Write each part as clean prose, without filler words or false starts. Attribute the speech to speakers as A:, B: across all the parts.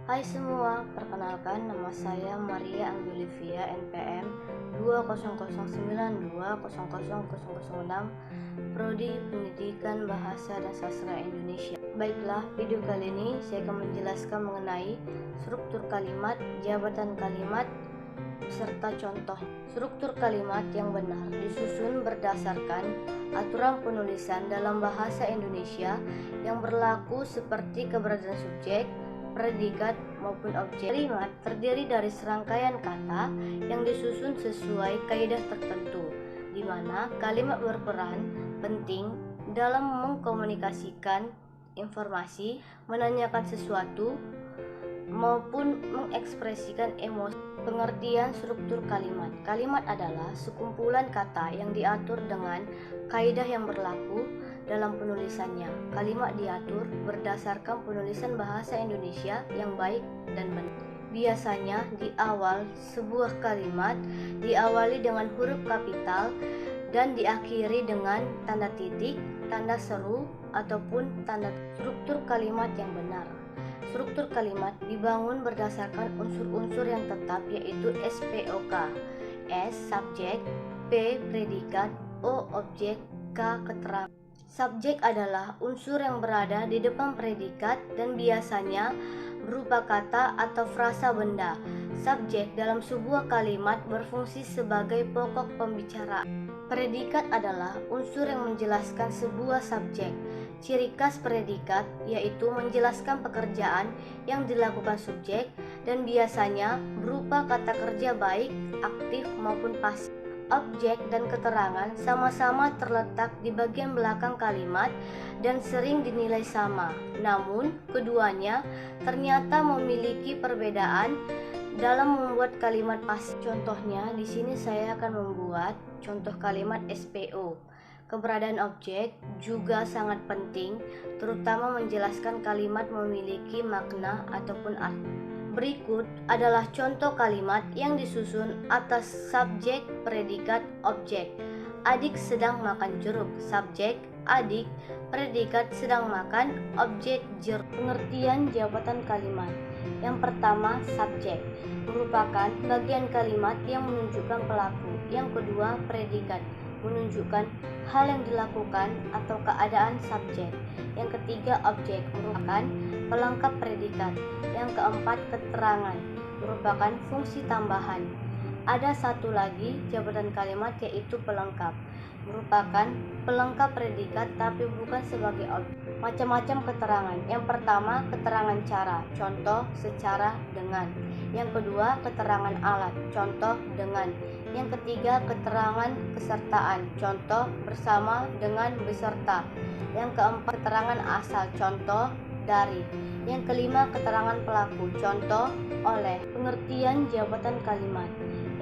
A: Hai semua, perkenalkan nama saya Maria Anggolivia NPM 20092000006, Prodi Pendidikan Bahasa dan Sastra Indonesia. Baiklah, video kali ini saya akan menjelaskan mengenai struktur kalimat, jabatan kalimat, serta contoh. Struktur kalimat yang benar disusun berdasarkan aturan penulisan dalam bahasa Indonesia yang berlaku seperti keberadaan subjek, predikat maupun objek. Kalimat terdiri dari serangkaian kata yang disusun sesuai kaidah tertentu, di mana kalimat berperan penting dalam mengkomunikasikan informasi, menanyakan sesuatu, maupun mengekspresikan emosi. Pengertian struktur kalimat. Kalimat adalah sekumpulan kata yang diatur dengan kaidah yang berlaku dalam penulisannya. Kalimat diatur berdasarkan penulisan bahasa Indonesia yang baik dan benar. Biasanya di awal sebuah kalimat diawali dengan huruf kapital dan diakhiri dengan tanda titik, tanda seru, ataupun tanda. Struktur kalimat yang benar. Struktur kalimat dibangun berdasarkan unsur-unsur yang tetap, yaitu SPOK. S. Subjek, P. Predikat, O. Objek, K. Keterangan. Subjek adalah unsur yang berada di depan predikat dan biasanya berupa kata atau frasa benda. Subjek dalam sebuah kalimat berfungsi sebagai pokok pembicaraan. Predikat adalah unsur yang menjelaskan sebuah subjek. Ciri khas predikat yaitu menjelaskan pekerjaan yang dilakukan subjek dan biasanya berupa kata kerja baik, aktif maupun pasif. Objek dan keterangan sama-sama terletak di bagian belakang kalimat dan sering dinilai sama. Namun, keduanya ternyata memiliki perbedaan dalam membuat kalimat pasif. Contohnya, di sini saya akan membuat contoh kalimat SPO. Keberadaan objek juga sangat penting, terutama menjelaskan kalimat memiliki makna ataupun arti. Berikut adalah contoh kalimat yang disusun atas subjek, predikat, objek. Adik sedang makan jeruk. Subjek, adik. Predikat, sedang makan. Objek, jeruk. Pengertian jabatan kalimat. Yang pertama, subjek merupakan bagian kalimat yang menunjukkan pelaku. Yang kedua, predikat menunjukkan hal yang dilakukan atau keadaan subjek. Yang ketiga, objek merupakan pelengkap predikat. Yang keempat, keterangan merupakan fungsi tambahan. Ada satu lagi jabatan kalimat, yaitu pelengkap, merupakan pelengkap predikat tapi bukan sebagai objek. Macam-macam keterangan. Yang pertama, keterangan cara, contoh secara, dengan. Yang kedua, keterangan alat, contoh dengan. Yang ketiga, keterangan kesertaan, contoh bersama, dengan, beserta. Yang keempat, keterangan asal, contoh dari. Yang kelima, keterangan pelaku, contoh oleh. Pengertian jabatan kalimat.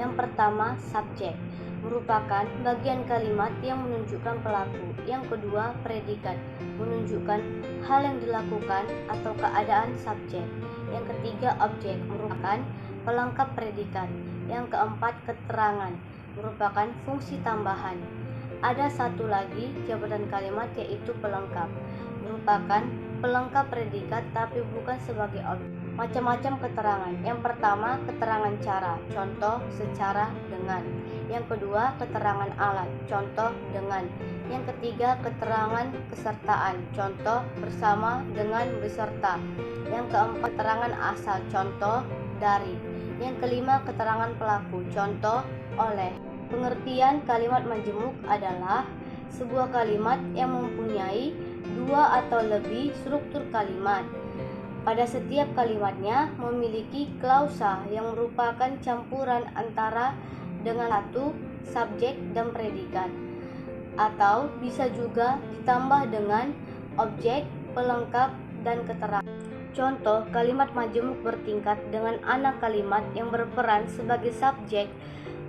A: Yang pertama, subjek merupakan bagian kalimat yang menunjukkan pelaku. Yang kedua, predikat menunjukkan hal yang dilakukan atau keadaan subjek. Yang ketiga, objek merupakan pelengkap predikat. Yang keempat, keterangan merupakan fungsi tambahan. Ada satu lagi jabatan kalimat, yaitu pelengkap, merupakan pelengkap predikat tapi bukan sebagai objek. Macam-macam keterangan. Yang pertama, keterangan cara, contoh secara, dengan. Yang kedua, keterangan alat, contoh dengan. Yang ketiga, keterangan kesertaan, contoh bersama, dengan, beserta. Yang keempat, keterangan asal, contoh dari. Yang kelima, keterangan pelaku, contoh oleh. Pengertian kalimat majemuk adalah sebuah kalimat yang mempunyai dua atau lebih struktur kalimat. Pada setiap kalimatnya memiliki klausa yang merupakan campuran antara dengan satu subjek dan predikat, atau bisa juga ditambah dengan objek, pelengkap, dan keterangan. Contoh kalimat majemuk bertingkat dengan anak kalimat yang berperan sebagai subjek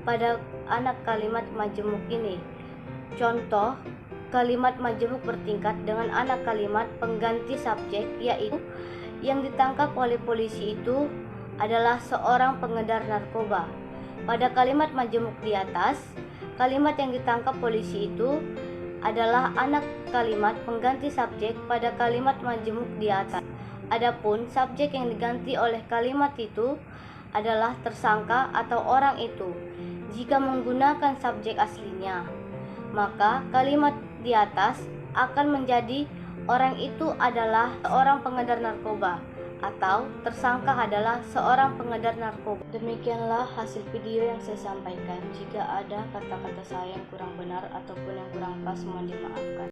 A: pada anak kalimat majemuk ini. Contoh kalimat majemuk bertingkat dengan anak kalimat pengganti subjek, yaitu yang ditangkap oleh polisi itu adalah seorang pengedar narkoba. Pada kalimat majemuk di atas, kalimat yang ditangkap polisi itu adalah anak kalimat pengganti subjek pada kalimat majemuk di atas. Adapun subjek yang diganti oleh kalimat itu adalah tersangka atau orang itu. Jika menggunakan subjek aslinya, maka kalimat di atas akan menjadi orang itu adalah seorang pengedar narkoba atau tersangka adalah seorang pengedar narkoba. Demikianlah hasil video yang saya sampaikan. Jika ada kata-kata saya yang kurang benar ataupun yang kurang pas, mohon dimaafkan.